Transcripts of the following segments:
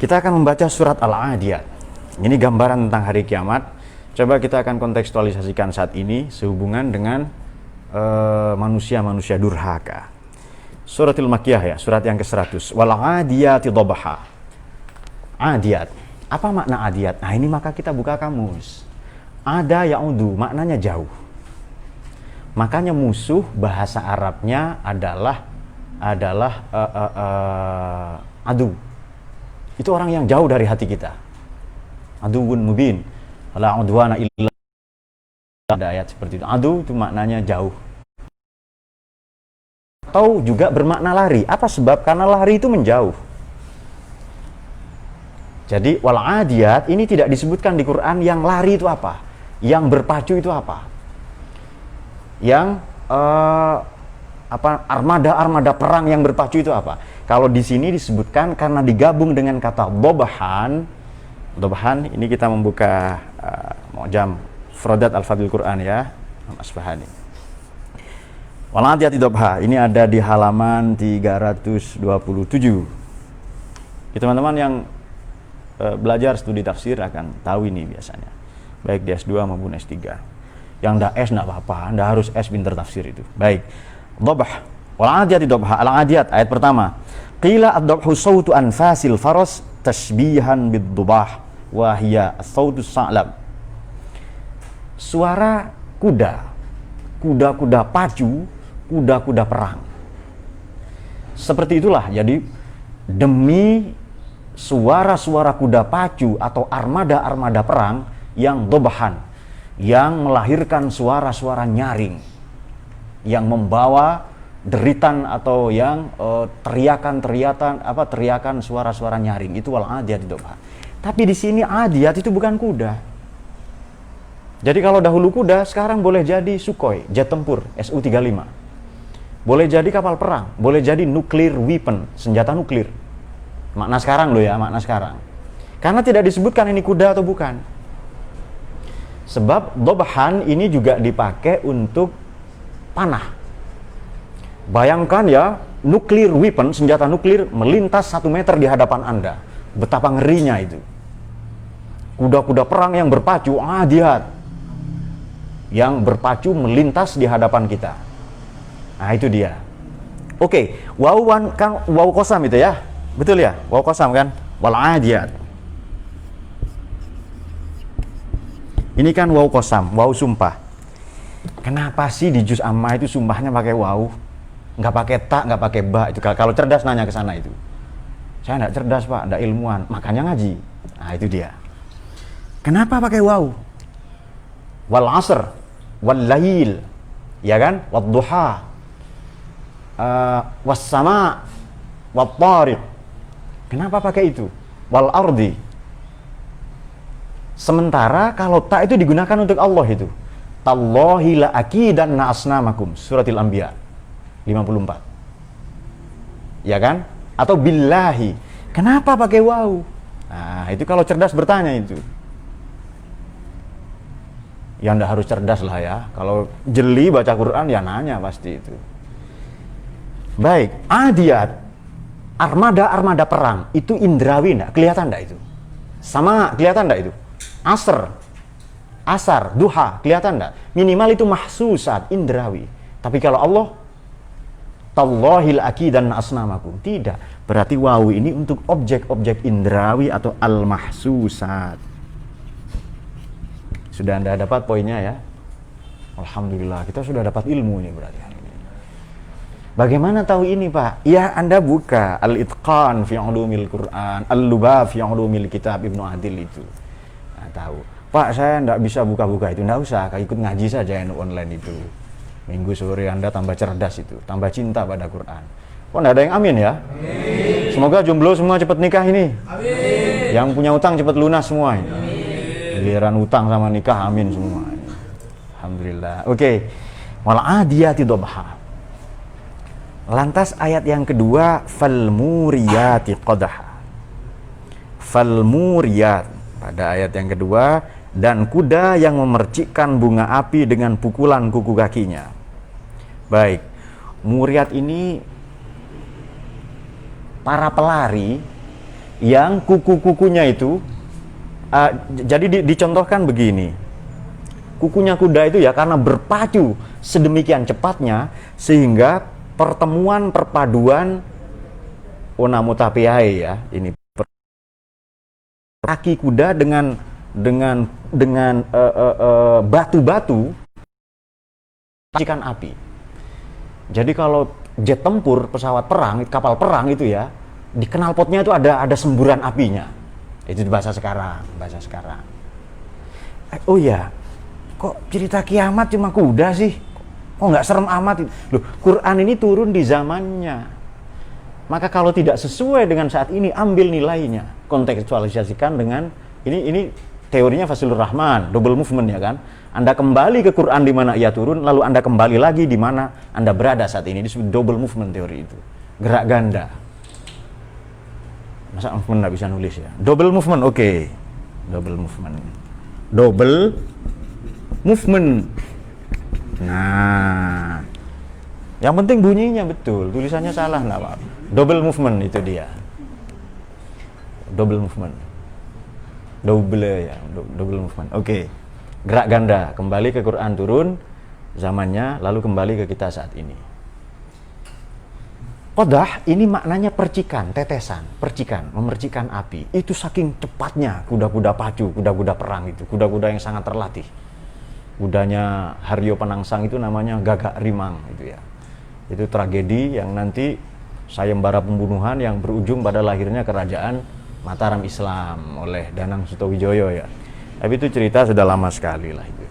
Kita akan membaca surat Al-Adiyat. Ini gambaran tentang hari kiamat. Coba kita akan kontekstualisasikan saat ini sehubungan dengan manusia-manusia durhaka. Suratul Makkiyah ya, surat yang ke-100. Wal-Adiyati dhabha. Adiyat. Apa makna adiyat? Nah, ini maka kita buka kamus. Ada ya'udu, maknanya jauh. Makanya musuh bahasa Arabnya adalah adu. Itu orang yang jauh dari hati kita. Aduun mubin. La udwana illa. Ada ayat seperti itu. Adu itu maknanya jauh. Atau juga bermakna lari. Apa sebab? Karena lari itu menjauh. Jadi wal adiyat ini tidak disebutkan di Quran yang lari itu apa? Yang berpacu itu apa? Yang armada perang yang berpacu itu apa? Kalau di sini disebutkan karena digabung dengan kata dhabhan. Dhabhan ini kita membuka Mu'jam Frodat Al-Fadhil Quran ya, Asbahani. Wal adiyati dhabha ini ada di halaman 327. Teman-teman yang belajar studi tafsir akan tahu ini biasanya, baik di S2 maupun S3. Yang ndak S ndak apa-apa, ndak harus S pinter tafsir itu. Baik. Dhabh. Wal adiyati dhabha. Al-adiyat ayat pertama. Qila ad-dhabhu sautu anfasil faras tashbihan bid-dhubah wa hiya as-sautu sa'lab. Suara kuda. Kuda-kuda pacu, kuda-kuda perang. Seperti itulah. Jadi demi suara-suara kuda pacu atau armada-armada perang yang dhabhan, yang melahirkan suara-suara nyaring, yang membawa deritan atau yang teriakan suara-suara nyaring, itu wal adiyat dhabha. Tapi di sini adiyat itu bukan kuda. Jadi kalau dahulu kuda, sekarang boleh jadi Sukhoi, jet tempur Su-35. Boleh jadi kapal perang, boleh jadi nuclear weapon, senjata nuklir. Makna sekarang loh ya, makna sekarang. Karena tidak disebutkan ini kuda atau bukan. Sebab dhabhan ini juga dipakai untuk panah. Bayangkan ya, nuclear weapon, senjata nuklir melintas 1 meter di hadapan Anda. Betapa ngerinya itu. Kuda-kuda perang yang berpacu, adiyat. Yang berpacu melintas di hadapan kita. Nah, itu dia. Oke, wawan kan waw qasam itu ya. Betul ya? Waw qasam kan? Wal adiyat. Ini kan waw qasam, waw sumpah. Kenapa sih di juz amma itu sumpahnya pakai waw? Nggak pakai tak, nggak pakai ba. Itu kalau cerdas nanya ke sana itu. Saya nggak cerdas pak, nggak ilmuwan, makanya ngaji. Nah itu dia. Kenapa pakai waw? Wal asr, wal lail, ya kan? Wad duha, was sama, wat tariq. Kenapa pakai itu? Wal ardi. Sementara kalau tak itu digunakan untuk Allah itu. Tallahi la akidanna asnamakum, suratil Anbiya 54. Ya kan? Atau billahi. Kenapa pakai waw? Nah, itu kalau cerdas bertanya itu. Ya ndak harus cerdas lah ya. Kalau jeli baca Quran ya nanya pasti itu. Baik, adiyat. Armada-armada perang itu indrawi ndak? Kelihatan ndak itu? Sama kelihatan ndak itu? Asar, duha, kelihatan ndak? Minimal itu mahsusat, indrawi. Tapi kalau Allah Tallahil akidan asnamakum. Tidak. Berarti waw ini untuk objek-objek indrawi atau al-mahsusat. Sudah Anda dapat poinnya ya? Alhamdulillah, kita sudah dapat ilmu ini berarti. Bagaimana tahu ini Pak? Ya Anda buka Al-Itqan fi Ulumil Quran, Al-Lubab fi Ulumil Kitab Ibnu Adil itu. Nah, tahu. Pak saya enggak bisa buka-buka itu, enggak usah, ikut ngaji saja yang online itu. Minggu sore Anda tambah cerdas itu, tambah cinta pada Quran. Kok enggak ada yang amin ya? Amin. Semoga jomblo semua cepat nikah ini. Amin. Yang punya utang cepat lunas semua ini. Giliran utang sama nikah amin semua. Alhamdulillah. Oke. Wal adiyati dhabha. Lantas ayat yang kedua, fal muriyati qadha. Fal muriyat pada ayat yang kedua, dan kuda yang memercikkan bunga api dengan pukulan kuku kakinya. Baik, muriyat ini para pelari yang kuku-kukunya itu jadi dicontohkan begini. Kukunya kuda itu ya karena berpacu sedemikian cepatnya sehingga pertemuan perpaduan onamutapiai ya, ini kaki kuda dengan batu-batu percikan api. Jadi kalau jet tempur, pesawat perang, kapal perang itu ya, di knalpotnya itu ada semburan apinya. Itu bahasa sekarang. Oh ya, kok cerita kiamat cuma kuda sih? Kok nggak serem amat? Loh, Quran ini turun di zamannya. Maka kalau tidak sesuai dengan saat ini, ambil nilainya, kontekstualisasikan dengan ini teorinya Fazlur Rahman, double movement ya kan. Anda kembali ke Quran di mana ia turun, lalu Anda kembali lagi di mana Anda berada saat ini. Disebut double movement teori itu, gerak ganda. Masa movement nggak bisa nulis ya? Double movement, oke. Double movement. Nah, yang penting bunyinya betul, tulisannya salah nggak apa. Double movement itu dia. Double movement. Oke. Gerak ganda, kembali ke Quran turun zamannya, lalu kembali ke kita saat ini. Qadah ini maknanya percikan, tetesan, memercikan api. Itu saking cepatnya kuda-kuda pacu, kuda-kuda perang itu, kuda-kuda yang sangat terlatih. Kudanya Haryo Penangsang itu namanya Gagak Rimang itu ya. Itu tragedi yang nanti sayembara pembunuhan yang berujung pada lahirnya kerajaan Mataram Islam oleh Danang Sutawijoyo ya. Tapi itu cerita sudah lama sekali lah itu.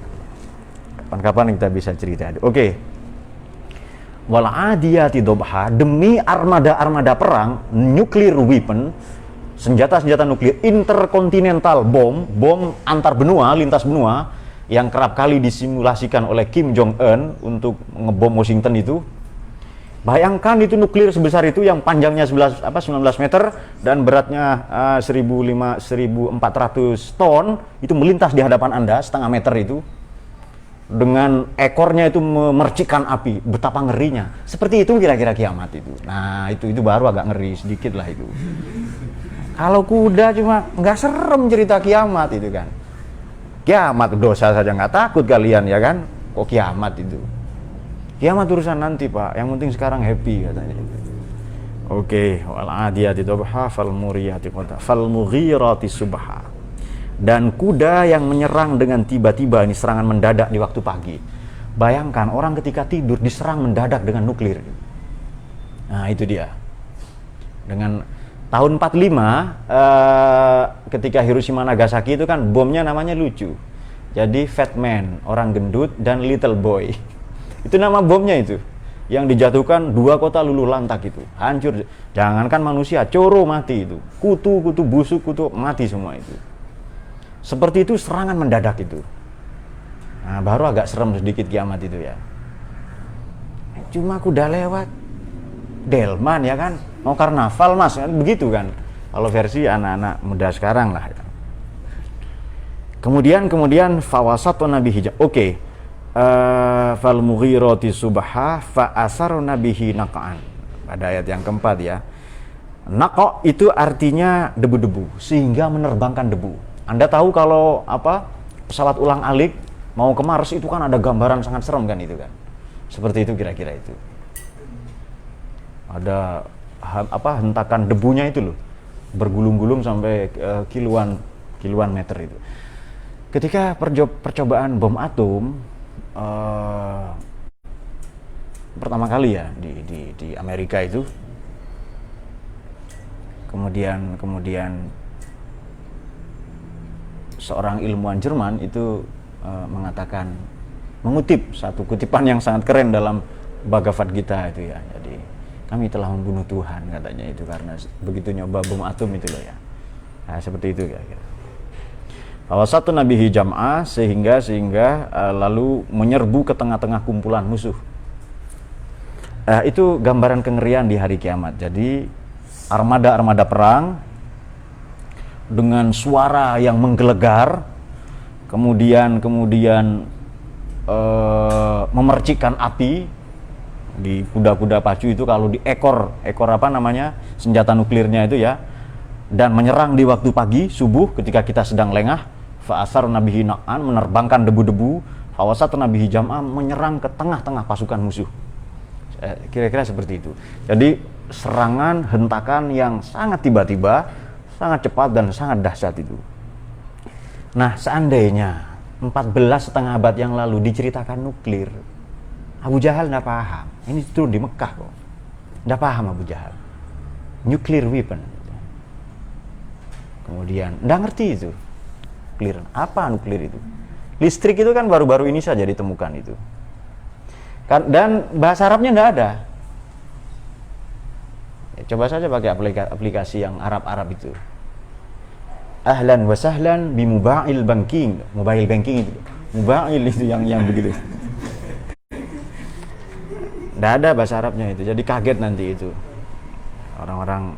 Kapan-kapan kita bisa cerita. Oke. Wal adiyati dobha, demi armada-armada perang, nuclear weapon, senjata-senjata nuklir interkontinental bom antar benua, lintas benua yang kerap kali disimulasikan oleh Kim Jong Un untuk ngebom Washington itu. Bayangkan itu nuklir sebesar itu yang panjangnya 19 meter dan beratnya 1.400 ton itu melintas di hadapan Anda setengah meter itu dengan ekornya itu memercikan api, betapa ngerinya. Seperti itu kira-kira kiamat itu. Nah, itu baru agak ngeri sedikit lah itu. Kalau kuda cuma nggak serem cerita kiamat itu kan. Kiamat dosa saja nggak takut kalian ya kan? Kok kiamat itu? Kiamat urusan nanti Pak, yang penting sekarang happy katanya. Oke, wal adiyati dhabha fal muriyati qadha fal mughirati subha. Dan kuda yang menyerang dengan tiba-tiba, ini serangan mendadak di waktu pagi. Bayangkan orang ketika tidur diserang mendadak dengan nuklir. Nah, itu dia. Dengan tahun 45 ketika Hiroshima Nagasaki itu kan bomnya namanya lucu. Jadi Fat Man, orang gendut, dan Little Boy. Itu nama bomnya itu, yang dijatuhkan 2 kota luluh lantak itu, hancur. Jangankan manusia, coro mati itu, kutu busuk, kutu mati semua itu. Seperti itu serangan mendadak itu. Nah, baru agak serem sedikit kiamat itu ya. Cuma kuda lewat, delman ya kan, mau karnaval mas, kan begitu kan. Kalau versi anak-anak muda sekarang lah. Ya. Kemudian fawasatun nabi hijab. Oke. Fal mughirati subha fa asarna bihi naqan. Pada ayat yang keempat ya. Naqa itu artinya debu-debu, sehingga menerbangkan debu. Anda tahu kalau pesawat ulang-alik mau ke Mars itu kan ada gambaran sangat serem kan itu kan. Seperti itu kira-kira itu. Ada hentakan debunya itu loh. Bergulung-gulung sampai kiluan meter itu. Ketika percobaan bom atom pertama kali ya di Amerika itu, kemudian seorang ilmuwan Jerman itu mengatakan, mengutip satu kutipan yang sangat keren dalam Bhagavad Gita itu ya. Jadi kami telah membunuh Tuhan katanya itu karena begitu nyoba bom atom itu loh ya. Nah, seperti itu ya. Bahwa satu nabihi jam'ah sehingga lalu menyerbu ke tengah-tengah kumpulan musuh. Itu gambaran kengerian di hari kiamat. Jadi armada perang dengan suara yang menggelegar, kemudian memercikan api di kuda-kuda pacu itu. Kalau di ekor senjata nuklirnya itu ya, dan menyerang di waktu pagi, subuh ketika kita sedang lengah. Fa'asar nabihi naq'an, menerbangkan debu-debu. Fawasat nabihi jam'an, menyerang ke tengah-tengah pasukan musuh. Kira-kira seperti itu. Jadi serangan, hentakan yang sangat tiba-tiba, sangat cepat dan sangat dahsyat itu. Nah, seandainya 14,5 abad yang lalu diceritakan nuklir, Abu Jahal nggak paham. Ini turun di Mekah kok. Nggak paham Abu Jahal. Nuclear weapon. Kemudian nggak ngerti itu. Nuklir. Apa nuklir itu? Listrik itu kan baru-baru ini saja ditemukan itu. Dan bahasa Arabnya nggak ada. Ya, coba saja pakai aplikasi yang Arab-Arab itu. Ahlan wa sahlan bi mobile banking. Mobile banking itu. Mobile itu yang begitu. Nggak ada bahasa Arabnya itu. Jadi kaget nanti itu. Orang-orang.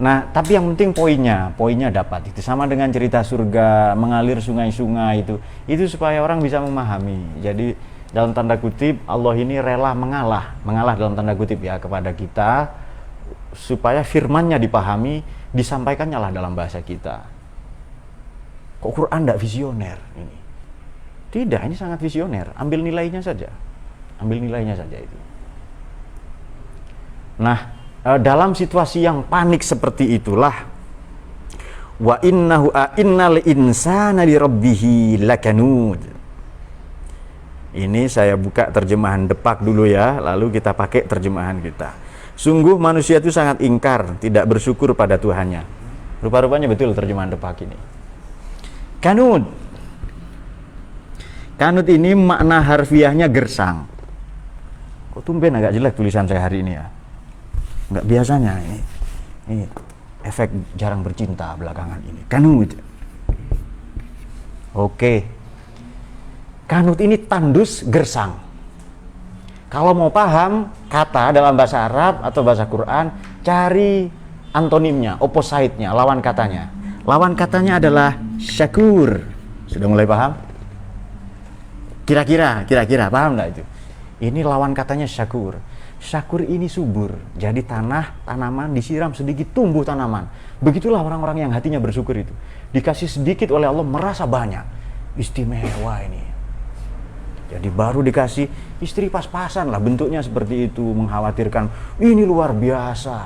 Nah, tapi yang penting poinnya dapat. Itu sama dengan cerita surga, mengalir sungai-sungai itu. Itu supaya orang bisa memahami. Jadi dalam tanda kutip Allah ini rela mengalah dalam tanda kutip ya kepada kita supaya firman-Nya dipahami, disampaikannya lah dalam bahasa kita. Kok Quran tidak visioner ini? Tidak, ini sangat visioner. Ambil nilainya saja itu. Nah, dalam situasi yang panik seperti itulah wa innal insana li rabbihi lakanud. Ini saya buka terjemahan Depak dulu ya, lalu kita pakai terjemahan kita. Sungguh manusia itu sangat ingkar, tidak bersyukur pada Tuhannya. Rupa-rupanya betul terjemahan Depak ini. Kanud. Kanud ini makna harfiahnya gersang. Kok tumben agak jelek tulisan saya hari ini ya? Nggak biasanya ini efek jarang bercinta belakangan ini. Kanud. Oke. Kanud ini tandus gersang. Kalau mau paham kata dalam bahasa Arab atau bahasa Quran, cari antonimnya, opposite-nya, lawan katanya. Lawan katanya adalah syakur. Sudah mulai paham? Kira-kira paham nggak itu? Ini lawan katanya syakur. Syakur ini subur, jadi tanaman disiram sedikit tumbuh tanaman. Begitulah orang-orang yang hatinya bersyukur itu. Dikasih sedikit oleh Allah merasa banyak. Istimewa ini. Jadi baru dikasih istri pas-pasan lah, bentuknya seperti itu, mengkhawatirkan. Ini luar biasa.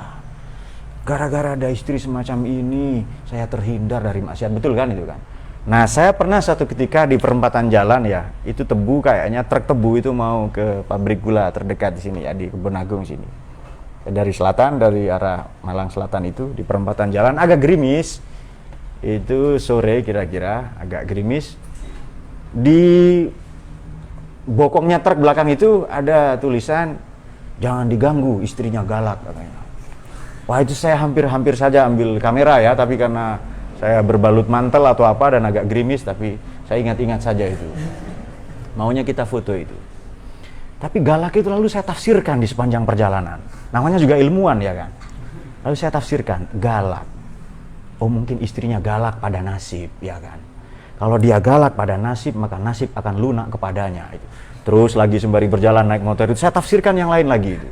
Gara-gara ada istri semacam ini, saya terhindar dari maksiat. Betul kan itu kan? Nah, saya pernah satu ketika di perempatan jalan ya, itu tebu kayaknya truk tebu itu mau ke pabrik gula terdekat di sini ya, di Kebun Agung sini. Dari selatan, dari arah Malang Selatan itu di perempatan jalan agak gerimis. Itu sore kira-kira, agak gerimis. Di bokongnya truk belakang itu ada tulisan jangan diganggu, istrinya galak katanya. Wah, itu saya hampir saja ambil kamera ya, tapi karena saya berbalut mantel atau apa dan agak gerimis, tapi saya ingat-ingat saja itu. Maunya kita foto itu. Tapi galak itu lalu saya tafsirkan di sepanjang perjalanan. Namanya juga ilmuwan ya kan. Lalu saya tafsirkan, galak. Oh, mungkin istrinya galak pada nasib ya kan. Kalau dia galak pada nasib, maka nasib akan lunak kepadanya itu. Terus lagi sembari berjalan naik motor itu saya tafsirkan yang lain lagi itu.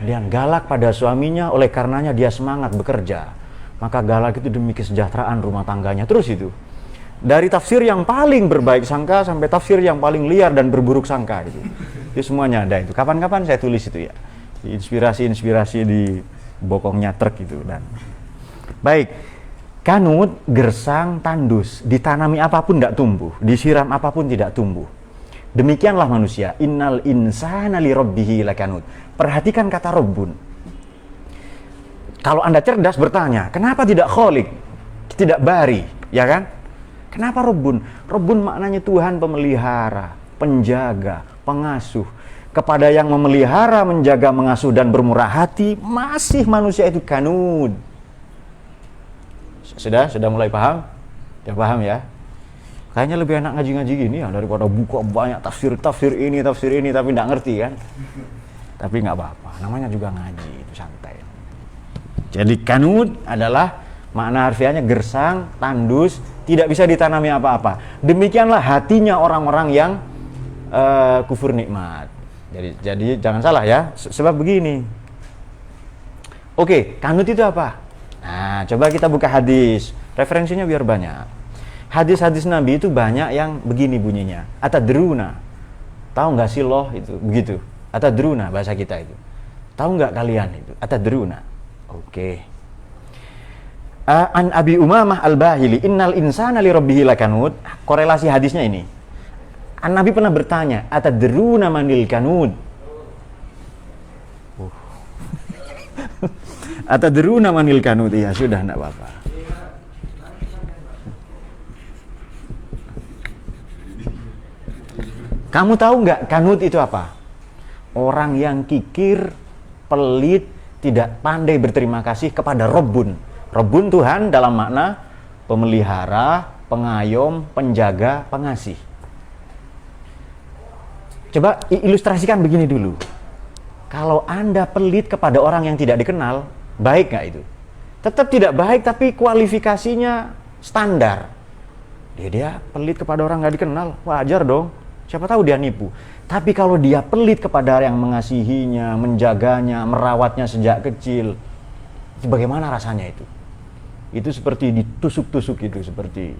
Kemudian galak pada suaminya, oleh karenanya dia semangat bekerja. Maka galak itu demi kesejahteraan rumah tangganya. Terus itu. Dari tafsir yang paling berbaik sangka sampai tafsir yang paling liar dan berburuk sangka itu. Itu semuanya ada itu. Kapan-kapan saya tulis itu ya. Inspirasi-inspirasi di bokongnya truk itu dan baik. Kanut, gersang, tandus, ditanami apapun tidak tumbuh, disiram apapun tidak tumbuh. Demikianlah manusia. Innal insana li rabbihi lakanut. Perhatikan kata Rabbun. Kalau Anda cerdas bertanya, kenapa tidak Khalik? Tidak Bari, ya kan? Kenapa Rabbun? Rabbun maknanya Tuhan pemelihara, penjaga, pengasuh. Kepada yang memelihara, menjaga, mengasuh dan bermurah hati, masih manusia itu kanud. Sudah mulai paham? Ya paham ya? Kayaknya lebih enak ngaji-ngaji gini ya daripada buka banyak tafsir ini tapi nggak ngerti kan? Tapi nggak apa-apa, namanya juga ngaji, itu santai. Jadi kanud adalah makna harfiahnya gersang, tandus, tidak bisa ditanami apa-apa. Demikianlah hatinya orang-orang yang kufur nikmat. Jadi jangan salah ya, sebab begini. Oke, kanud itu apa? Nah, coba kita buka hadis. Referensinya biar banyak. Hadis-hadis Nabi itu banyak yang begini bunyinya. Atadruna. Tahu nggak sih loh itu? Begitu. Atadruna bahasa kita itu. Tahu nggak kalian itu? Atadruna. Oke. An Abi Umamah Al-Bahili, innal insana li rabbih lakanud. Korelasi hadisnya ini. An Nabi pernah bertanya, atadruna manil kanud? Atadruna manil kanud? Ya sudah, enggak apa-apa. Kamu tahu nggak kanud itu apa? Orang yang kikir, pelit, tidak pandai berterima kasih kepada Rabbun. Rabbun Tuhan dalam makna pemelihara, pengayom, penjaga, pengasih. Coba ilustrasikan begini dulu. Kalau Anda pelit kepada orang yang tidak dikenal, baik nggak itu? Tetap tidak baik, tapi kualifikasinya standar. Dia pelit kepada orang nggak dikenal, wajar dong. Siapa tahu dia nipu. Tapi kalau dia pelit kepada yang mengasihinya, menjaganya, merawatnya sejak kecil, itu bagaimana rasanya itu? Itu seperti ditusuk-tusuk itu, seperti.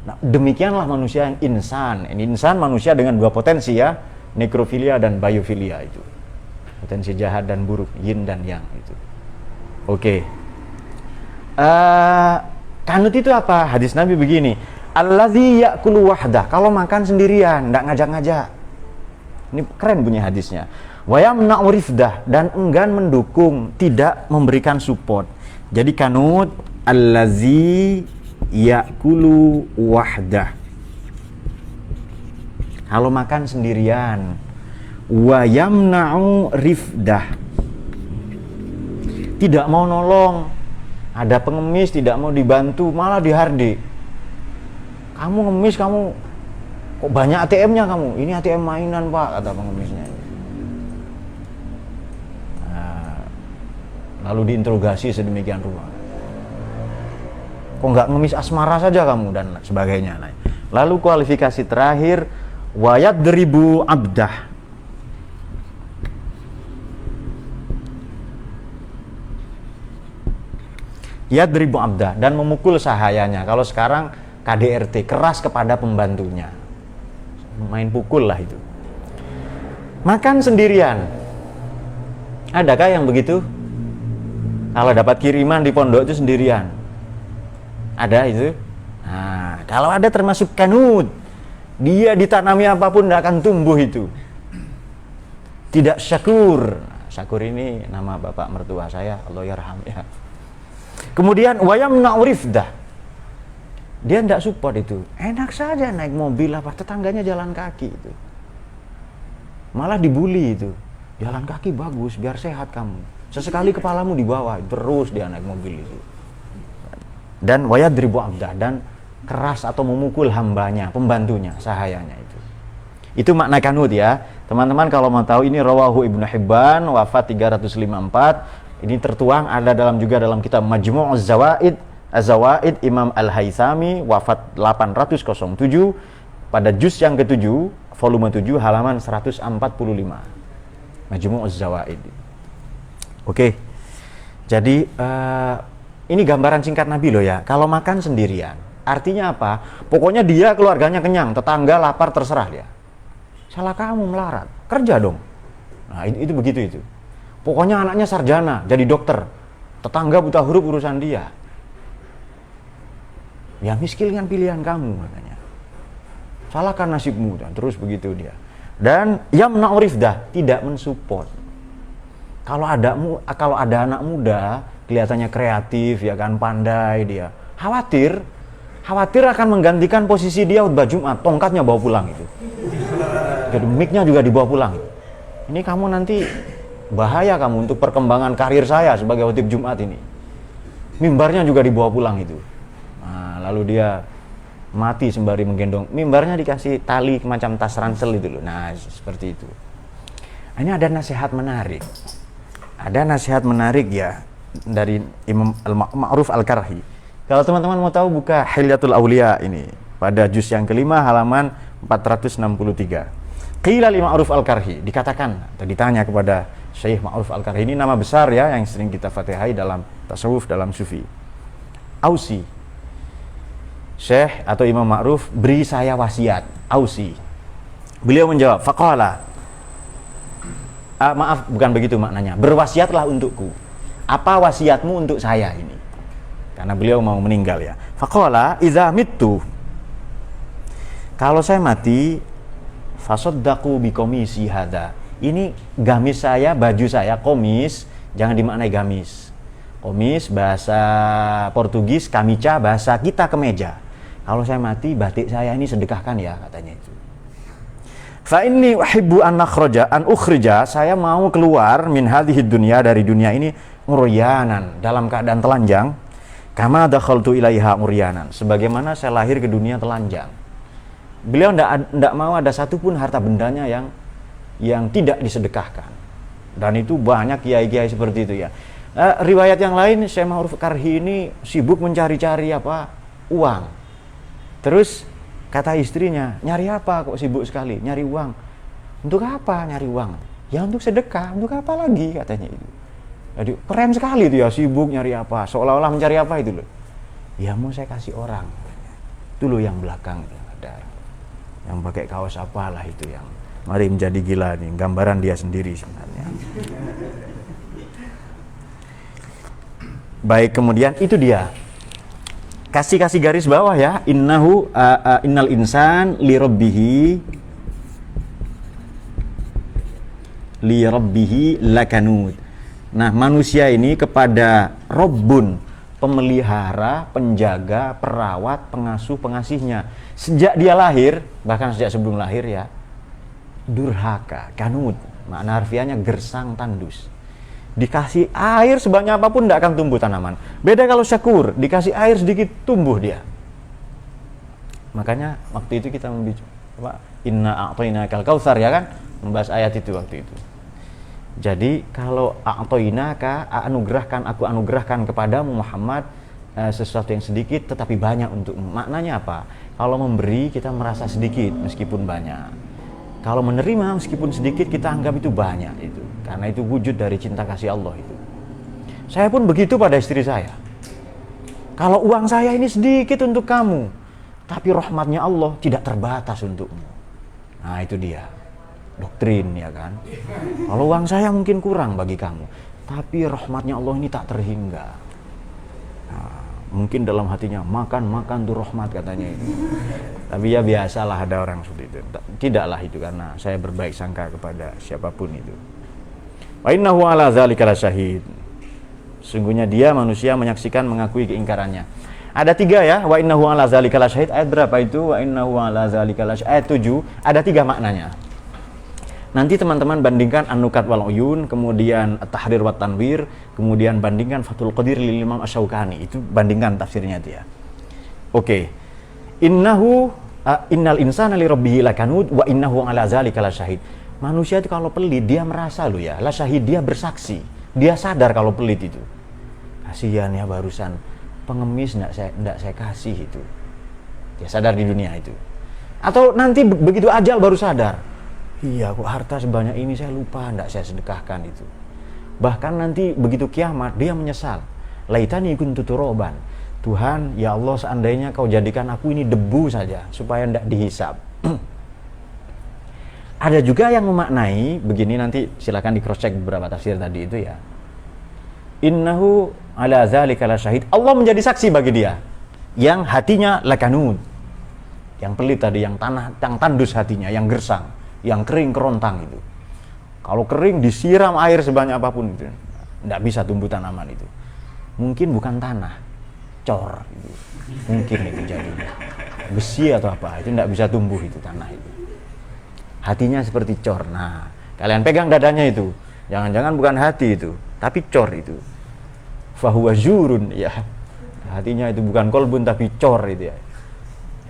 Nah, demikianlah manusia yang insan. Ini insan manusia dengan dua potensi ya, nekrofilia dan biofilia itu. Potensi jahat dan buruk, yin dan yang itu. Oke. Kanut itu apa? Hadis Nabi begini. Allazi ya'kulu wahdah. Kalau makan sendirian, enggak ngajak-ngajak. Ini keren bunyi hadisnya. Wa yamna'u rifdah, dan enggan mendukung, tidak memberikan support. Jadi kanut allazi ya'kulu wahdah. Kalau makan sendirian. Wa yamna'u rifdah. Tidak mau nolong. Ada pengemis tidak mau dibantu, malah dihardik. Kamu ngemis, kamu kok banyak ATM-nya kamu? Ini ATM mainan pak, kata pengemisnya. Nah, lalu diinterogasi sedemikian rupa. Kok nggak ngemis asmara saja kamu dan sebagainya. Nah, lalu kualifikasi terakhir, wayat deribu abdah. Yadribu abdah, dan memukul sahayanya. Kalau sekarang KDRT, keras kepada pembantunya. Main pukul lah itu. Makan sendirian. Adakah yang begitu? Kalau dapat kiriman di pondok itu sendirian. Ada itu? Nah, kalau ada termasuk kanut. Dia ditanami apapun tidak akan tumbuh itu. Tidak syakur. Syakur ini nama bapak mertua saya, Allah yarham ya. Kemudian wayam na'urifdah. Dia tidak support itu. Enak saja naik mobil apa, tetangganya jalan kaki itu. Malah dibully itu. Jalan kaki bagus, biar sehat kamu. Sesekali kepalamu di bawah, terus dia naik mobil itu. Dan wayadribu abdah, dan keras atau memukul hambanya, pembantunya, sahayanya itu. Itu makna kanut ya. Teman-teman kalau mau tahu, ini rawahu Ibnu Hibban, wafat 354. Ini tertuang ada juga dalam kitab Majmu' Az-Zawaid Imam Al-Haythami, wafat 807 pada juz yang ke-7, volume 7, halaman 145. Majmu' Az-Zawaid. Oke. Jadi ini gambaran singkat Nabi loh ya. Kalau makan sendirian, artinya apa? Pokoknya dia keluarganya kenyang, tetangga lapar, terserah dia. Salah kamu melarat, kerja dong. Nah, itu begitu itu. Pokoknya anaknya sarjana, jadi dokter. Tetangga buta huruf, urusan dia. Ya miskin dengan pilihan kamu katanya. Salahkan nasibmu, dan terus begitu dia. Dan yamna'u rifdah, tidak mensupport. Kalau ada anak muda kelihatannya kreatif ya kan, pandai dia. Khawatir akan menggantikan posisi dia khutbah Jumat, tongkatnya bawa pulang itu. Jadi mic-nya juga dibawa pulang. Ini kamu nanti bahaya kamu untuk perkembangan karir saya sebagai khotib Jumat ini. Mimbarnya juga dibawa pulang itu. Nah, lalu dia mati sembari menggendong. Mimbarnya dikasih tali macam tas ransel itu loh. Nah, seperti itu. Ini ada nasihat menarik. Ada nasihat menarik ya dari Imam Al-Ma'ruf Al-Karhi. Kalau teman-teman mau tahu, buka Hilyatul Auliya ini pada juz yang kelima halaman 463. Qila li Ma'ruf Al-Karhi, dikatakan atau ditanya kepada Syekh Ma'ruf Al-Karhi ini nama besar ya yang sering kita fatihai dalam tasawuf, dalam sufi. Ausi, Syekh atau Imam Ma'ruf, beri saya wasiat. Ausi. Beliau menjawab, faqala, maaf, bukan begitu maknanya, berwasiatlah untukku. Apa wasiatmu untuk saya ini? Karena beliau mau meninggal ya. Faqala idza mittu, kalau saya mati, fasaddaqu biqamisi hadza. Ini gamis saya, baju saya, komis, jangan dimaknai gamis. Komis bahasa Portugis, kamisa bahasa kita kemeja. Kalau saya mati, batik saya ini sedekahkan ya, katanya itu. Fa inni uhibbu an akhraja an ukhrija, saya mau keluar min hadhihi dunya, dari dunia ini, muryanan, dalam keadaan telanjang, kama dakhaltu ilaiha muryanan, sebagaimana saya lahir ke dunia telanjang. Beliau tidak mau ada satupun harta bendanya yang tidak disedekahkan. Dan itu banyak kiai-kiai seperti itu ya. Riwayat yang lain, Syekh Ma'ruf Karhi ini sibuk mencari-cari uang. Terus kata istrinya, nyari apa kok sibuk sekali? Nyari uang. Untuk apa nyari uang? Ya untuk sedekah, untuk apa lagi katanya itu. Jadi keren sekali itu ya, sibuk nyari apa, seolah-olah mencari apa itu loh. Ya mau saya kasih orang. Itu loh yang belakang ada. Yang pakai kaos apalah itu yang mari menjadi gila nih, gambaran dia sendiri sebenarnya. Baik, kemudian itu dia. Kasih garis bawah ya. Innal insan li rabbihi lakanud. Nah, manusia ini kepada Rabbun, pemelihara, penjaga, perawat, pengasuh, pengasihnya. Sejak dia lahir, bahkan sejak sebelum lahir ya, durhaka, kanud, makna harfiahnya gersang, tandus. Dikasih air sebanyak apapun tidak akan tumbuh tanaman. Beda kalau syakur, dikasih air sedikit tumbuh dia. Makanya waktu itu kita membicarakan inna a'tainakal kautsar ya kan, membahas ayat itu waktu itu. Jadi kalau a'tainaka, aku anugerahkan kepadamu Muhammad sesuatu yang sedikit tetapi banyak untukmu. Maknanya apa? Kalau memberi kita merasa sedikit meskipun banyak. Kalau menerima meskipun sedikit kita anggap itu banyak itu. Karena itu wujud dari cinta kasih Allah itu. Saya pun begitu pada istri saya. Kalau uang saya ini sedikit untuk kamu, tapi rahmatnya Allah tidak terbatas untukmu. Nah itu dia. Doktrin ya kan. Kalau uang saya mungkin kurang bagi kamu, tapi rahmatnya Allah ini tak terhingga. Nah, mungkin dalam hatinya makan tuh rahmat katanya itu. Tapi ya biasalah ada orang seperti itu. Tidaklah itu karena saya berbaik sangka kepada siapapun itu. Wa innahu ala dzalika lasyahid. Sungguhnya dia manusia menyaksikan mengakui keingkarannya. Ada 3 ya, wa innahu ala dzalika lasyahid. Ayat berapa itu? Wa innahu ala dzalika lasyahid. Ayat 7, ada 3 maknanya. Nanti teman-teman bandingkan An-Nukat wal Uyun, kemudian At-Tahrir wa Tanwir, kemudian bandingkan Fathul Qadir lil Imam Asy-Syaukani. Itu bandingkan tafsirnya itu ya. Oke. Innal insana li rabbihi lakanud wa innahu ala dzalika lasyahid. Manusia itu kalau pelit dia merasa loh ya, lasyahid, dia bersaksi. Dia sadar kalau pelit itu. Kasihan ya barusan pengemis enggak saya kasih itu. Dia sadar di dunia itu. Atau nanti begitu ajal baru sadar. Iya, kok harta sebanyak ini saya lupa enggak saya sedekahkan itu. Bahkan nanti begitu kiamat dia menyesal. Laitani kuntu turaban. Tuhan, ya Allah seandainya kau jadikan aku ini debu saja supaya tidak dihisab. Ada juga yang memaknai begini, nanti silakan di cross check beberapa tafsir tadi itu ya. Innahu ala dzalika lasyahid. Allah menjadi saksi bagi dia yang hatinya lakanud. Yang pelit tadi, yang tandus hatinya, yang gersang, yang kering kerontang itu. Kalau kering disiram air sebanyak apapun itu tidak bisa tumbuh tanaman itu. Mungkin bukan tanah, cor itu. Mungkin itu jadinya besi atau apa, itu tidak bisa tumbuh itu tanah itu. Hatinya seperti cor. Nah, kalian pegang dadanya itu, jangan-jangan bukan hati itu, tapi cor itu. Fahuwa jurun ya. Hatinya itu bukan kolbun tapi cor itu ya.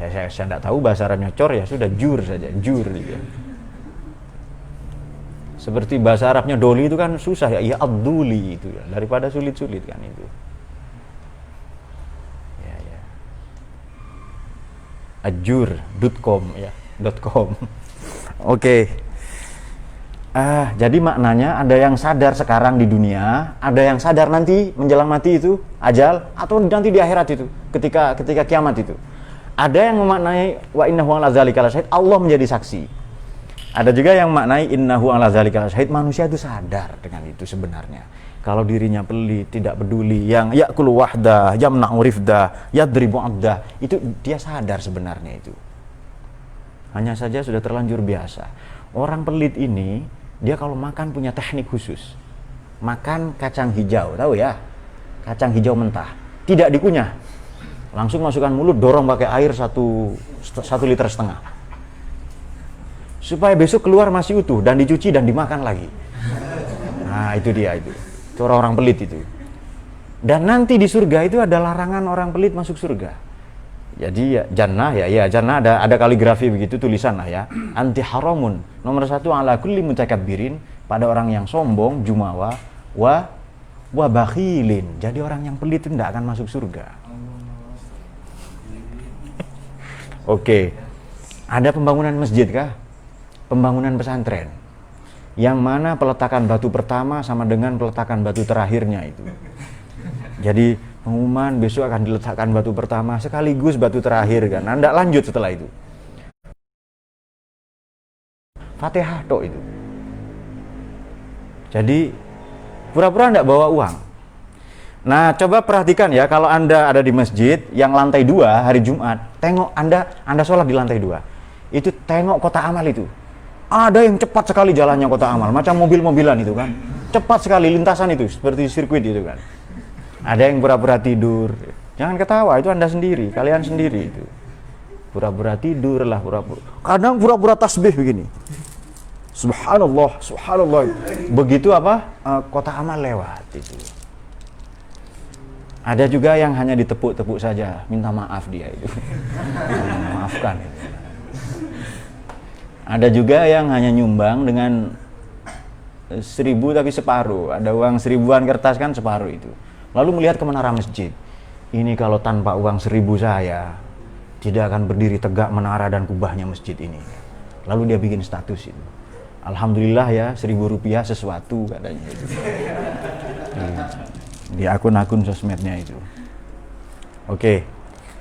Ya saya tidak tahu bahasa Arabnya cor, ya sudah jur saja, jur gitu. Seperti bahasa Arabnya doli itu kan susah ya, ad-duli itu ya, daripada sulit-sulit kan itu. ajur.com ya, .com. Oke. Jadi maknanya ada yang sadar sekarang di dunia, ada yang sadar nanti menjelang mati itu, ajal, atau nanti di akhirat itu, ketika kiamat itu. Ada yang memaknai wa innahu ala dzalika lasyahid, Allah menjadi saksi. Ada juga yang maknai innahu ala dzalika lasyahid, manusia itu sadar dengan itu sebenarnya. Kalau dirinya pelit, tidak peduli, yang ya'kulu wahdah, yamna'u rifdah, yadribu abdah, itu dia sadar sebenarnya itu. Hanya saja sudah terlanjur biasa. Orang pelit ini, dia kalau makan punya teknik khusus. Makan kacang hijau, tahu ya? Kacang hijau mentah, tidak dikunyah. Langsung masukkan mulut, dorong pakai air 1,5 liter. Supaya besok keluar masih utuh dan dicuci dan dimakan lagi. Nah, itu dia itu. Itu orang-orang pelit itu. Dan nanti di surga itu ada larangan orang pelit masuk surga. Jadi ya jannah jannah ada kaligrafi begitu tulisan lah ya. Anti haramun. Nomor 1 ala kulli mutakabbirin, pada orang yang sombong, jumawa, wa bakhilin. Jadi orang yang pelit itu tidak akan masuk surga. Oke. Ada pembangunan masjid kah? Pembangunan pesantren. Yang mana peletakan batu pertama sama dengan peletakan batu terakhirnya itu. Jadi pengumuman besok akan diletakkan batu pertama sekaligus batu terakhir kan. Anda lanjut setelah itu. Fatihah tok itu. Jadi pura-pura enggak bawa uang. Nah, coba perhatikan ya, kalau Anda ada di masjid yang lantai 2 hari Jumat, tengok Anda sholat di lantai 2. Itu tengok kotak amal itu. Ada yang cepat sekali jalannya kotak amal, macam mobil-mobilan itu kan. Cepat sekali lintasan itu, seperti sirkuit itu kan. Ada yang pura-pura tidur. Jangan ketawa, itu Anda sendiri, kalian sendiri itu. Pura-pura tidur lah, pura-pura. Kadang pura-pura tasbih begini. Subhanallah, subhanallah. Begitu kotak amal lewat itu. Ada juga yang hanya ditepuk-tepuk saja, minta maaf dia itu. Maafkan itu. Ada juga yang hanya nyumbang dengan 1.000 tapi separuh. Ada uang 1.000-an kertas kan separuh itu. Lalu melihat ke menara masjid. Ini kalau tanpa uang 1.000 saya, tidak akan berdiri tegak menara dan kubahnya masjid ini. Lalu dia bikin status itu. Alhamdulillah ya, 1.000 rupiah sesuatu katanya itu. Di akun-akun sosmednya itu. Oke.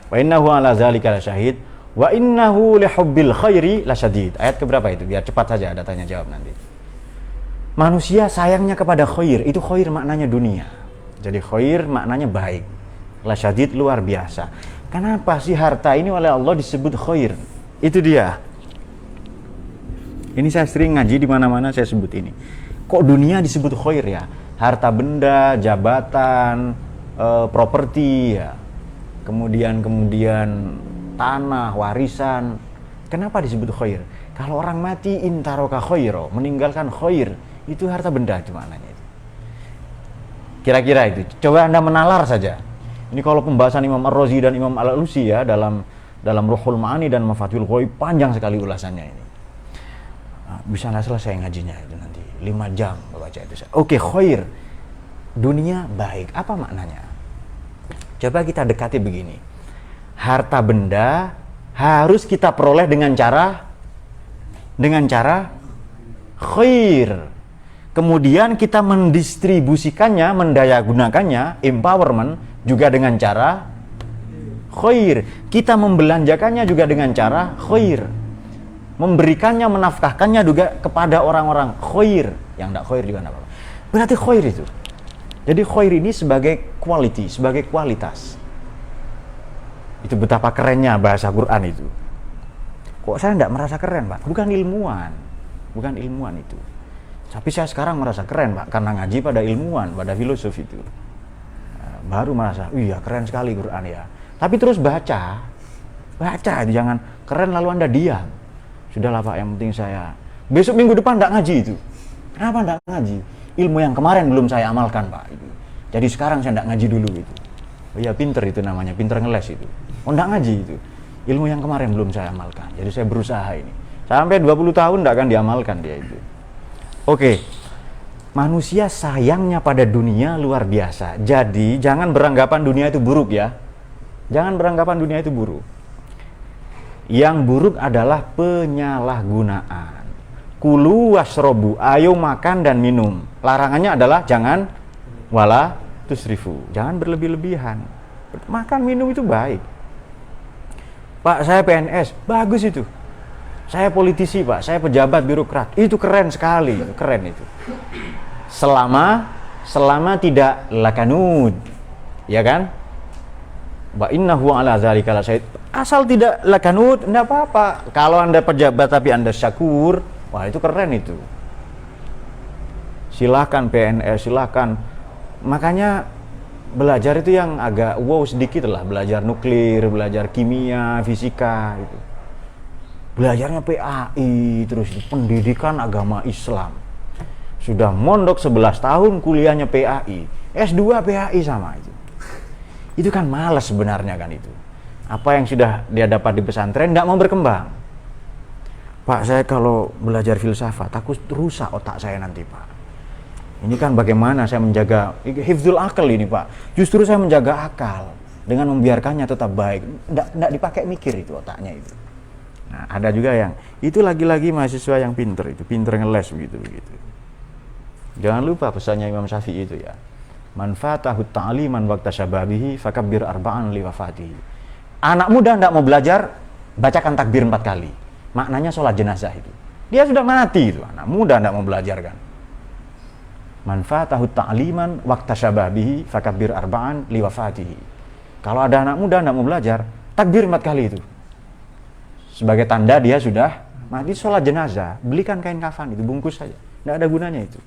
Wa innahu ala dzalika lasyahid. Wa innahu lihubbil khairi lasyadid. Ayat keberapa itu? Biar cepat saja ada tanya jawab nanti. Manusia sayangnya kepada khair. Itu khair maknanya dunia. Jadi khair maknanya baik. Lasyadid luar biasa. Kenapa sih harta ini oleh Allah disebut khair? Itu dia. Ini saya sering ngaji di mana-mana saya sebut ini. Kok dunia disebut khair ya? Harta benda, jabatan, properti ya. Kemudian tanah, warisan. Kenapa disebut khair? Kalau orang mati intaroka khairo, meninggalkan khair, itu harta benda itu maknanya itu. Kira-kira itu. Coba Anda menalar saja. Ini kalau pembahasan Imam Ar-Razi dan Imam Al-Alusi ya dalam Ruhul Ma'ani dan Mafatihul Ghaib, panjang sekali ulasannya ini. Bisa nggak selesai ngajinya itu nanti 5 jam baca itu. Oke, khair. Dunia baik. Apa maknanya? Coba kita dekati begini. Harta benda harus kita peroleh dengan cara khair. Kemudian kita mendistribusikannya, mendayagunakannya, empowerment juga dengan cara khair. Kita membelanjakannya juga dengan cara khair. Memberikannya, menafkahkannya juga kepada orang-orang khair. Yang tidak khair juga tidak apa-apa. Berarti khair itu. Jadi khair ini sebagai quality, sebagai kualitas. Itu betapa kerennya bahasa Quran itu. Kok saya tidak merasa keren, Pak? Bukan ilmuwan itu. Tapi saya sekarang merasa keren, Pak, karena ngaji pada ilmuwan, pada filosof itu. Baru merasa, iya keren sekali Quran ya. Tapi terus baca, jangan keren lalu Anda diam. Sudahlah Pak, yang penting saya besok minggu depan tidak ngaji itu. Kenapa tidak ngaji? Ilmu yang kemarin belum saya amalkan, Pak. Itu. Jadi sekarang saya tidak ngaji dulu itu. Oh iya, pinter itu namanya, pinter ngeles itu. Oh tidak ngaji itu. Ilmu yang kemarin belum saya amalkan. Jadi saya berusaha ini. Sampai 20 tahun tidak akan diamalkan dia itu. Oke. Manusia sayangnya pada dunia luar biasa. Jadi jangan beranggapan dunia itu buruk ya. Jangan beranggapan dunia itu buruk. Yang buruk adalah penyalahgunaan. Kulu wasrobu, ayo makan dan minum. Larangannya adalah jangan wala tusrifu, jangan berlebih-lebihan. Makan minum itu baik. Pak, saya PNS, bagus itu. Saya politisi, Pak, saya pejabat birokrat, itu keren sekali, keren itu. Selama tidak lakanud, ya kan? Wa innahu ala dzalika lasyahid. Asal tidak lakanud, enggak apa-apa. Kalau Anda pejabat tapi Anda syakur, wah itu keren itu. Silakan PNS, silakan. Makanya belajar itu yang agak wow sedikit lah, belajar nuklir, belajar kimia, fisika gitu. Belajarnya PAI, terus pendidikan agama Islam. Sudah mondok 11 tahun kuliahnya PAI, S2 PAI sama itu. Itu kan malas sebenarnya kan itu. Apa yang sudah dia dapat di pesantren tidak mau berkembang. Pak, saya kalau belajar filsafat takut rusak otak saya nanti, Pak. Ini kan bagaimana saya menjaga hifdzul akal ini, Pak. Justru saya menjaga akal dengan membiarkannya tetap baik. Tidak dipakai mikir itu otaknya itu. Nah, ada juga yang itu lagi-lagi mahasiswa yang pinter itu, pinter ngeles begitu. Jangan lupa pesannya Imam Syafi'i itu ya. Man fatahu ta'liman waqta syababihi fakabbir arba'an li wafatihi. Anak muda tidak mau belajar, bacakan takbir 4 kali. Maknanya sholat jenazah itu. Dia sudah mati itu, anak muda tidak mau belajar kan. Man fatahu ta'liman waqta syababihi fakabbir arba'an li wafatihi. Kalau ada anak muda tidak mau belajar, takbir 4 kali itu. Sebagai tanda dia sudah mati. Sholat jenazah, belikan kain kafan itu, bungkus saja. Tidak ada gunanya itu.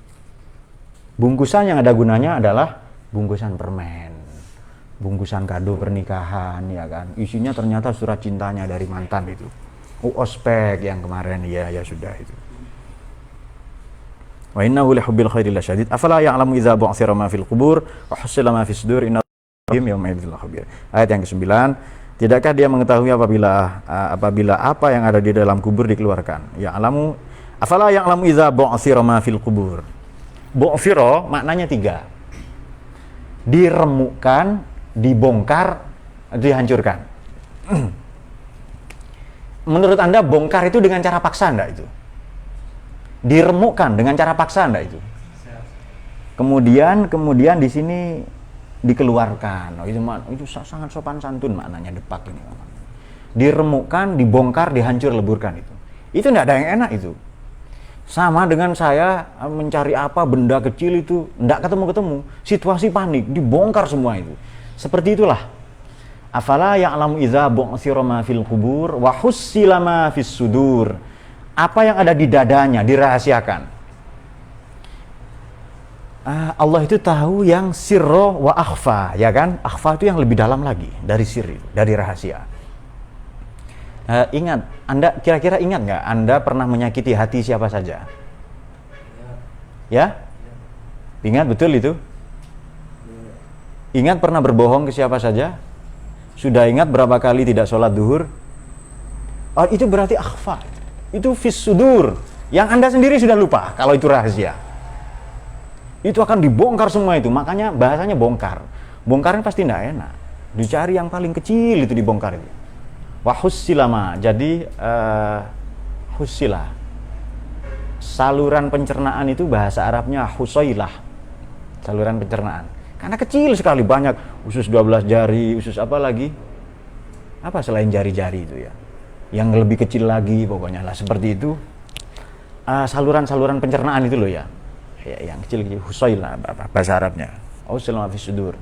Bungkusan yang ada gunanya adalah bungkusan permen, bungkusan kado pernikahan, ya kan. Isinya ternyata surat cintanya dari mantan itu. Ospek yang kemarin, ya sudah itu. Wa innahu li hubbil khairi lasyadid. Afala ya'lamu idza bu'thira ma fil qubur wa husila ma fis sudur inna rabbahum yawma idzil khabir. Ayat yang ke-9. Tidakkah dia mengetahui apabila apa yang ada di dalam kubur dikeluarkan? Ya'lamu afala ya'lamu idza bu'thira ma fil qubur. Bu'thira maknanya 3. Diremukkan, dibongkar, dihancurkan. Menurut Anda bongkar itu dengan cara paksa enggak itu? Diremukkan dengan cara paksa enggak itu? Kemudian di sini dikeluarkan. Itu sangat sopan santun maknanya depak ini. Diremukkan, dibongkar, dihancur leburkan itu. Itu enggak ada yang enak itu. Sama dengan saya mencari apa benda kecil itu enggak ketemu-ketemu. Situasi panik, dibongkar semua itu. Seperti itulah. Afala ya'lamu idza bu'thira ma fil qubur wa hussila ma fis sudur. Apa yang ada di dadanya dirahasiakan. Allah itu tahu yang sirra wa akhfa, ya kan? Akhfa itu yang lebih dalam lagi dari sirri, dari rahasia. Ingat, Anda kira-kira ingat nggak? Anda pernah menyakiti hati siapa saja? Ya? Ingat betul itu? Ingat pernah berbohong ke siapa saja? Sudah ingat berapa kali tidak sholat duhur? Oh, itu berarti akhfa. Itu fis sudur. Yang Anda sendiri sudah lupa kalau itu rahasia. Itu akan dibongkar semua itu. Makanya bahasanya bongkar. Bongkarnya pasti tidak enak. Dicari yang paling kecil itu dibongkar itu. Wa hussilama, jadi hussilah. Saluran pencernaan itu bahasa Arabnya husailah. Saluran pencernaan. Karena kecil sekali, banyak usus 12 jari, usus apa lagi? Apa selain jari-jari itu ya? Yang lebih kecil lagi pokoknya lah seperti itu. Saluran-saluran pencernaan itu loh ya. Yang kecil-kecil husailah bahasa Arabnya. Hussilama fis sudur.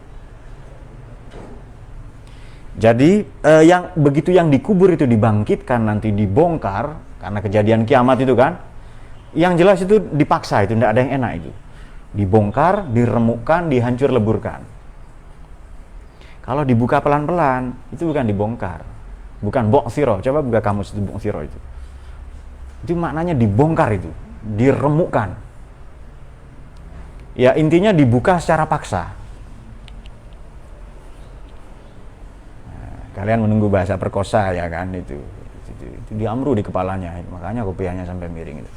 Jadi yang begitu yang dikubur itu dibangkitkan, nanti dibongkar karena kejadian kiamat itu kan. Yang jelas itu dipaksa, itu tidak ada yang enak itu. Dibongkar, diremukkan, dihancur leburkan. Kalau dibuka pelan-pelan, itu bukan dibongkar. Bukan bu'thira. Coba buka kamus itu bu'thira itu. Itu maknanya dibongkar itu, diremukkan. Ya intinya dibuka secara paksa. Kalian menunggu bahasa perkosa ya kan itu diamru di kepalanya, makanya kopiahnya sampai miring itu.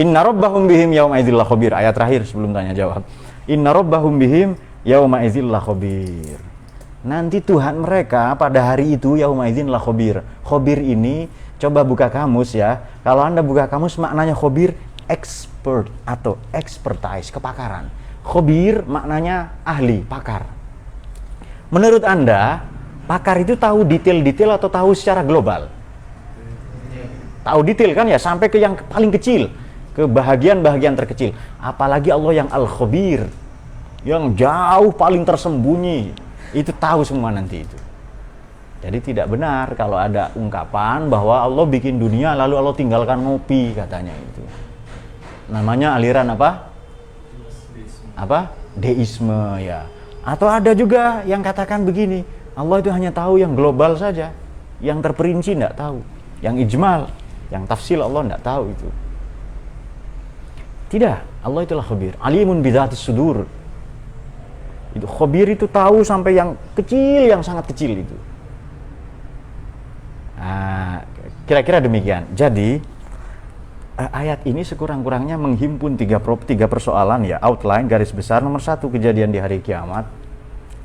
Inna rabbahum bihim yauma idzil khabir, ayat terakhir sebelum tanya jawab. Inna rabbahum bihim yauma idzil khabir. Nanti Tuhan mereka pada hari itu yauma idzin khabir. Khabir ini Coba buka kamus ya. Kalau Anda buka kamus, maknanya khabir expert atau expertise, kepakaran. Khabir maknanya ahli, pakar. Menurut Anda, pakar itu tahu detail-detail atau tahu secara global? Tahu detail kan ya, sampai ke yang paling kecil, ke bahagian-bahagian terkecil. Apalagi Allah yang al-khabir, yang jauh paling tersembunyi, itu tahu semua nanti itu. Jadi tidak benar kalau ada ungkapan bahwa Allah bikin dunia lalu Allah tinggalkan ngopi, katanya itu. Namanya aliran apa? Deisme ya. Atau ada juga yang katakan begini, Allah itu hanya tahu yang global saja, yang terperinci tidak tahu, yang ijmal, yang tafsil Allah tidak tahu itu. Tidak, Allah itulah khabir, alimun bidzatis sudur. Itu khabir itu tahu sampai yang kecil, yang sangat kecil itu. Nah, kira-kira demikian. Jadi ayat ini sekurang-kurangnya menghimpun tiga persoalan ya, outline, garis besar. Nomor satu, kejadian di hari kiamat.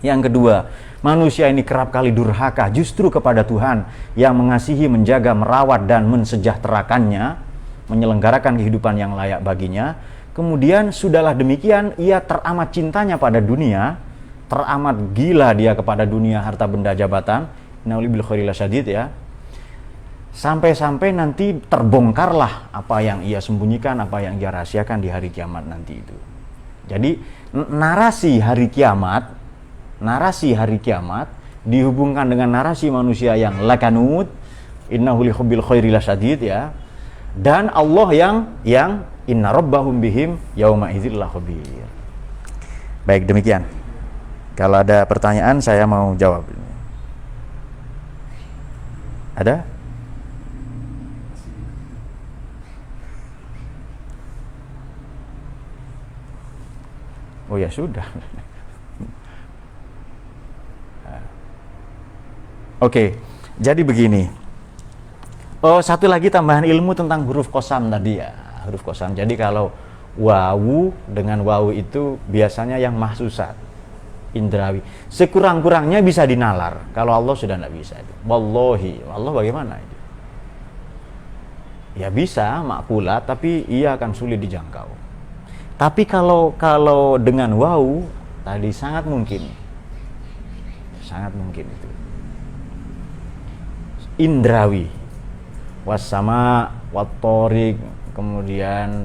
Yang kedua, manusia ini kerap kali durhaka justru kepada Tuhan yang mengasihi, menjaga, merawat dan mensejahterakannya, menyelenggarakan kehidupan yang layak baginya. Kemudian sudahlah demikian, ia teramat cintanya pada dunia, teramat gila dia kepada dunia, harta benda, jabatan. Innahu bil khairi lasyadid ya. Sampai-sampai nanti terbongkarlah apa yang ia sembunyikan, apa yang ia rahasiakan di hari kiamat nanti itu. Jadi narasi hari kiamat dihubungkan dengan narasi manusia yang lakanut, innahu li hubbil khairi lasyadid ya. Dan Allah yang inna rabbahum bihim yauma idzil khabir. Baik, demikian. Kalau ada pertanyaan saya mau jawab. Ada? Oh ya sudah. Oke, jadi begini. Oh, satu lagi tambahan ilmu tentang huruf qasam tadi ya. Huruf qasam. Jadi kalau wawu dengan wawu itu biasanya yang mahsusat, indrawi. Sekurang-kurangnya bisa dinalar. Kalau Allah sudah tidak bisa itu. Wallahi, Allah bagaimana itu? Ya bisa makulat, tapi ia akan sulit dijangkau. Tapi kalau dengan wawu tadi sangat mungkin itu. Indrawi, wassama, wattariq, kemudian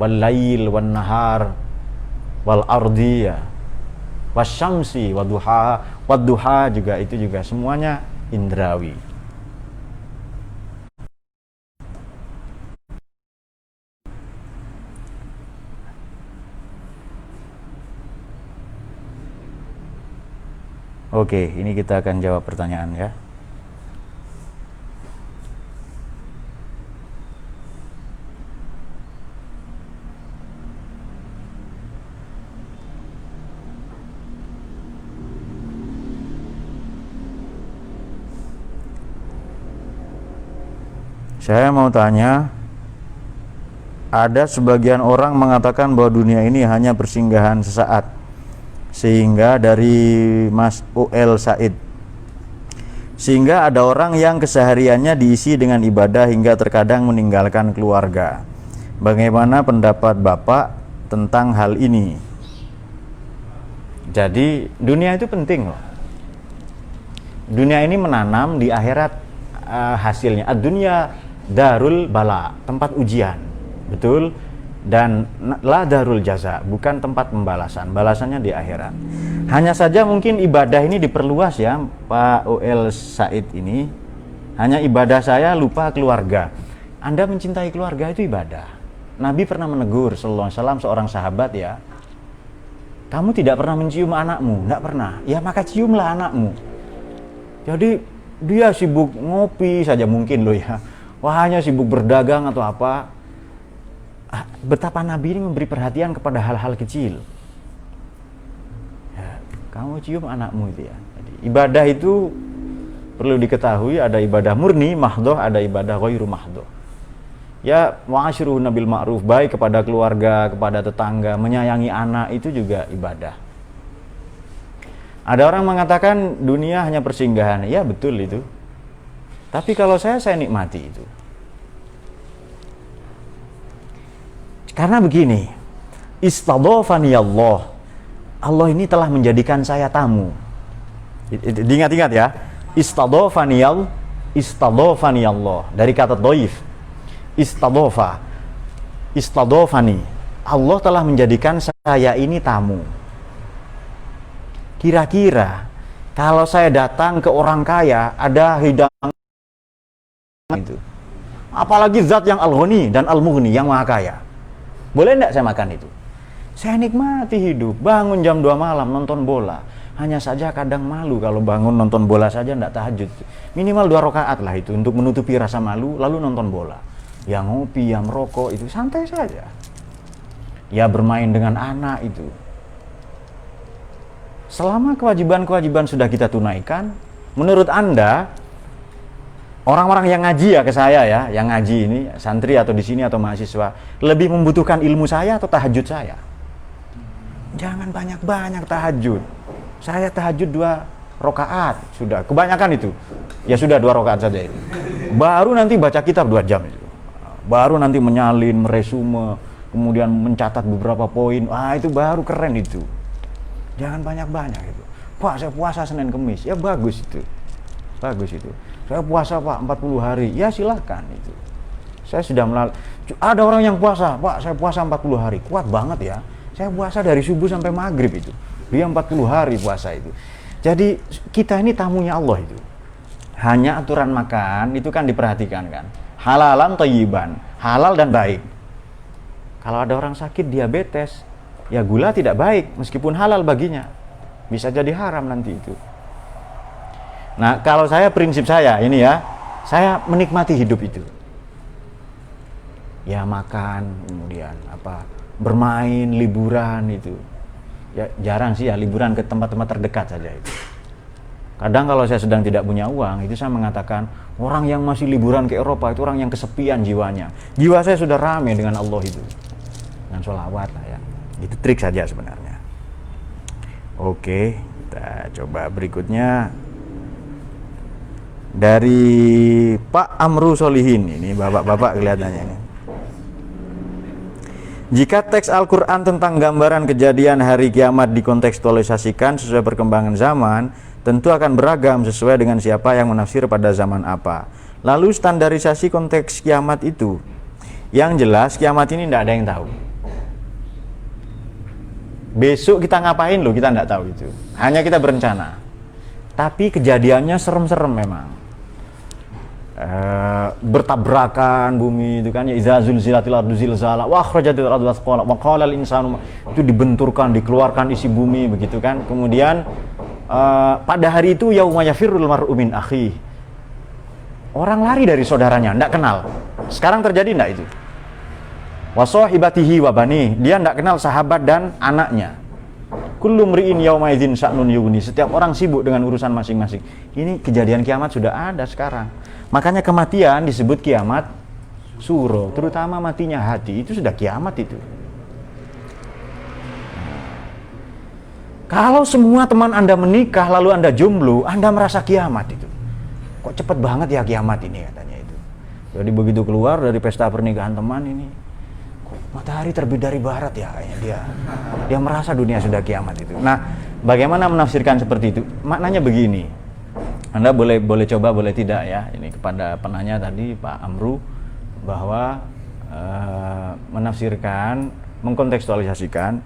wal lail wan nahar wal ardi ya, wasyamsi wadduha juga itu juga semuanya indrawi. Oke, ini kita akan jawab pertanyaan ya. Saya mau tanya, ada sebagian orang mengatakan bahwa dunia ini hanya persinggahan sesaat, sehingga dari Mas UL Said, sehingga ada orang yang kesehariannya diisi dengan ibadah hingga terkadang meninggalkan keluarga. Bagaimana pendapat Bapak tentang hal ini? Jadi dunia itu penting loh. Dunia ini menanam, di akhirat hasilnya. Ad-dunya darul bala, tempat ujian, betul, dan la darul jaza, bukan tempat pembalasan, balasannya di akhirat. Hanya saja mungkin ibadah ini diperluas ya, Pak OL Said ini. Hanya ibadah saya lupa keluarga. Anda mencintai keluarga itu ibadah. Nabi pernah menegur sallallahu alaihi wasallam seorang sahabat ya, kamu tidak pernah mencium anakmu, tidak pernah, ya maka ciumlah anakmu. Jadi dia sibuk ngopi saja mungkin loh ya, hanya sibuk berdagang atau apa. Betapa Nabi ini memberi perhatian kepada hal-hal kecil ya, kamu cium anakmu itu ya. Jadi, ibadah itu perlu diketahui, ada ibadah murni mahdoh, ada ibadah ghairu mahdoh ya. Wa'ashiruhunna bil ma'ruf, baik kepada keluarga, kepada tetangga, menyayangi anak, itu juga ibadah. Ada orang mengatakan dunia hanya persinggahan, ya betul itu. Tapi kalau saya nikmati itu. Karena begini, istadhafani Allah. Allah ini telah menjadikan saya tamu. Diingat-ingat ya. Istadhafani Allah. Dari kata dhaif. Istadhafa. Istadhafani. Allah telah menjadikan saya ini tamu. Kira-kira kalau saya datang ke orang kaya, ada hidangan itu. Apalagi zat yang al-ghani dan al-mughni, yang maha kaya. Boleh enggak saya makan itu? Saya nikmati hidup, bangun jam 2 malam nonton bola. Hanya saja kadang malu kalau bangun nonton bola saja enggak tahajud. Minimal 2 rakaat lah itu untuk menutupi rasa malu, lalu nonton bola. Yang ngopi, yang merokok itu santai saja. Ya bermain dengan anak itu. Selama kewajiban-kewajiban sudah kita tunaikan, menurut Anda orang-orang yang ngaji ya ke saya ya, yang ngaji ini santri atau di sini atau mahasiswa, lebih membutuhkan ilmu saya atau tahajud saya? Jangan banyak-banyak tahajud. Saya tahajud 2 rakaat sudah, kebanyakan itu. Ya sudah 2 rakaat saja itu. Baru nanti baca kitab 2 jam itu. Baru nanti menyalin, meresume, kemudian mencatat beberapa poin. Itu baru keren itu. Jangan banyak-banyak itu. Pak, saya puasa Senin Kemis. Ya bagus itu. Bagus itu. Saya puasa Pak 40 hari. Ya silakan itu. Saya sudah ada orang yang puasa, Pak, saya puasa 40 hari. Kuat banget ya. Saya puasa dari subuh sampai maghrib itu. Dia 40 hari puasa itu. Jadi kita ini tamunya Allah itu. Hanya aturan makan itu kan diperhatikan kan. Halalan thayyiban, halal dan baik. Kalau ada orang sakit diabetes, ya gula tidak baik meskipun halal baginya. Bisa jadi haram nanti itu. Nah, kalau saya prinsip saya ini ya, saya menikmati hidup itu. Ya makan, kemudian bermain, liburan itu. Ya jarang sih ya liburan ke tempat-tempat terdekat saja itu. Kadang kalau saya sedang tidak punya uang, itu saya mengatakan, orang yang masih liburan ke Eropa itu orang yang kesepian jiwanya. Jiwa saya sudah ramai dengan Allah itu. Dengan sholawat lah ya. Itu trik saja sebenarnya. Oke, kita coba berikutnya. Dari Pak Amru Solihin, ini bapak-bapak kelihatannya ini. Jika teks Al-Quran tentang gambaran kejadian hari kiamat dikontekstualisasikan sesuai perkembangan zaman, tentu akan beragam sesuai dengan siapa yang menafsir pada zaman apa. Lalu standarisasi konteks kiamat itu, yang jelas kiamat ini tidak ada yang tahu. Besok kita ngapain loh, kita tidak tahu itu. Hanya kita berencana. Tapi kejadiannya serem-serem memang. Bertabrakan bumi itu kan, ya iza zulzilatil ardu zilzala wa akhrajatil ardu asqala wa qala al insanu, itu dibenturkan, dikeluarkan isi bumi begitu kan. Kemudian pada hari itu yauma yafirrul mar'u min akhi, orang lari dari saudaranya, enggak kenal. Sekarang terjadi enggak itu? Wa sahibatihi wa bani, dia enggak kenal sahabat dan anaknya. Kullu mri'in yauma idzin sya'nun yughni, setiap orang sibuk dengan urusan masing-masing. Ini kejadian kiamat sudah ada sekarang. Makanya kematian disebut kiamat suro, terutama matinya hati, itu sudah kiamat itu. Kalau semua teman Anda menikah lalu Anda jomblo, Anda merasa kiamat itu. Kok cepet banget ya kiamat ini katanya itu. Jadi begitu keluar dari pesta pernikahan teman ini, kok matahari terbit dari barat ya kayaknya dia merasa dunia sudah kiamat itu. Nah, bagaimana menafsirkan seperti itu? Maknanya begini. Anda boleh coba, boleh tidak ya. Ini kepada penanya tadi Pak Amru, bahwa menafsirkan, mengkontekstualisasikan.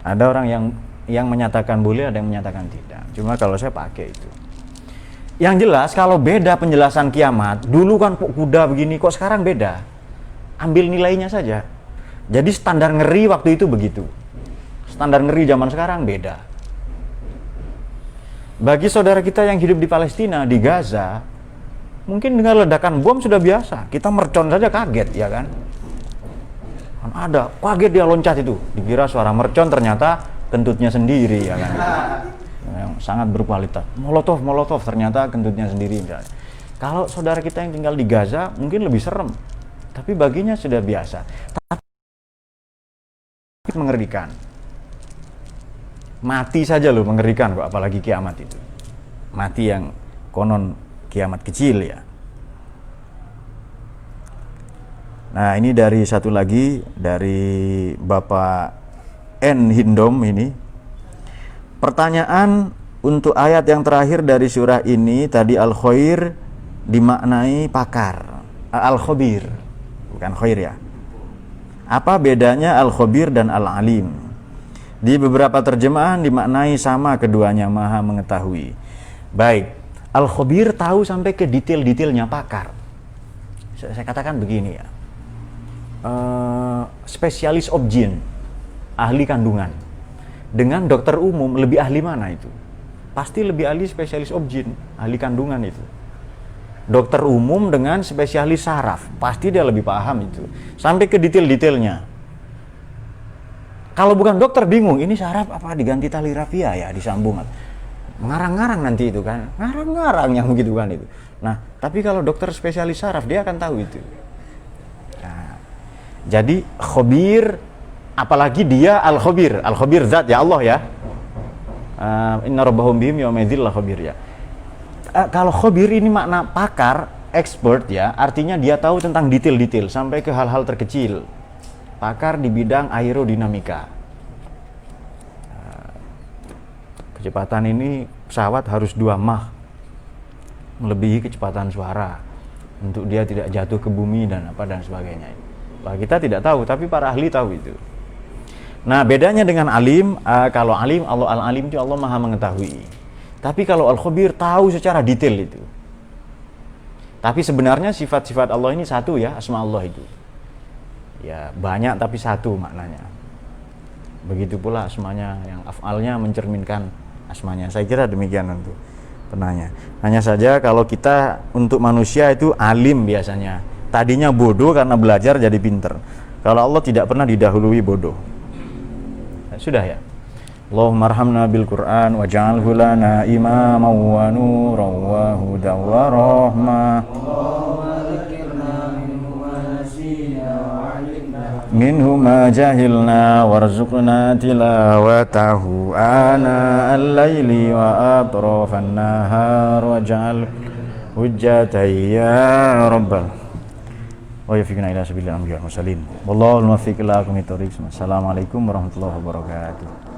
Ada orang yang menyatakan boleh, ada yang menyatakan tidak. Cuma kalau saya pakai itu. Yang jelas kalau beda penjelasan kiamat, dulu kan kuda begini, kok sekarang beda. Ambil nilainya saja. Jadi standar ngeri waktu itu begitu. Standar ngeri zaman sekarang beda. Bagi saudara kita yang hidup di Palestina, di Gaza, mungkin dengan ledakan bom sudah biasa. Kita mercon saja kaget, ya kan? Ada, kaget dia loncat itu. Dikira suara mercon, ternyata kentutnya sendiri, ya kan? Yang sangat berkualitas. Molotov, ternyata kentutnya sendiri. Misalnya. Kalau saudara kita yang tinggal di Gaza, mungkin lebih serem. Tapi baginya sudah biasa. Tapi mengerikan. Mati saja loh mengerikan kok, apalagi kiamat itu. Mati yang konon kiamat kecil ya. Nah, ini dari satu lagi dari Bapak N Hindom ini. Pertanyaan untuk ayat yang terakhir dari surah ini tadi al-khair dimaknai pakar, al-khabir, bukan khair ya. Apa bedanya al-khabir dan al-alim? Di beberapa terjemahan dimaknai sama, keduanya maha mengetahui. Baik, al-khabir tahu sampai ke detail-detailnya pakar. Saya katakan begini ya. Spesialis obgyn, ahli kandungan, dengan dokter umum lebih ahli mana itu? Pasti lebih ahli spesialis obgyn, ahli kandungan itu. Dokter umum dengan spesialis saraf, pasti dia lebih paham itu, sampai ke detail-detailnya. Kalau bukan dokter bingung, ini saraf apa diganti tali rafia ya, disambung. Ngarang-ngarang nanti itu kan, ngarang-ngarang yang begitu kan itu. Nah, tapi kalau dokter spesialis saraf dia akan tahu itu. Jadi khabir, apalagi dia al-khabir zat ya Allah ya. Inna rabbahum bihim yawma idzil khabir ya. Kalau khabir ini makna pakar, expert ya, artinya dia tahu tentang detail-detail sampai ke hal-hal terkecil. Pakar di bidang aerodinamika. Kecepatan ini pesawat harus 2 Mach, melebihi kecepatan suara untuk dia tidak jatuh ke bumi dan apa dan sebagainya. Bah, kita tidak tahu, tapi para ahli tahu itu. Nah, bedanya dengan alim, kalau alim, Allah al-alim itu Allah maha mengetahui. Tapi kalau al-khabir tahu secara detail itu. Tapi sebenarnya sifat-sifat Allah ini satu ya, asma Allah itu. Ya, banyak tapi satu maknanya. Begitu pula asmanya yang af'alnya mencerminkan asmanya. Saya kira demikian untuk penanya. Hanya saja kalau kita untuk manusia itu alim biasanya. Tadinya bodoh karena belajar jadi pinter. Kalau Allah tidak pernah didahului bodoh. Sudah ya. Allahumma arhamna bil Qur'an waj'alhu lana imaman wa nuran wa hudan wa rahmah. Minhu ma jahilna warzuqna tilawatahu ana al-laili wa atrafan nahar waj'al hujjatan ya rabbal wa yafiqna ila sabilil anbiya'i wal mursalin. Wallahu al-muwaffiq ila aqwamit thoriq. Assalamualaikum warahmatullahi wabarakatuh.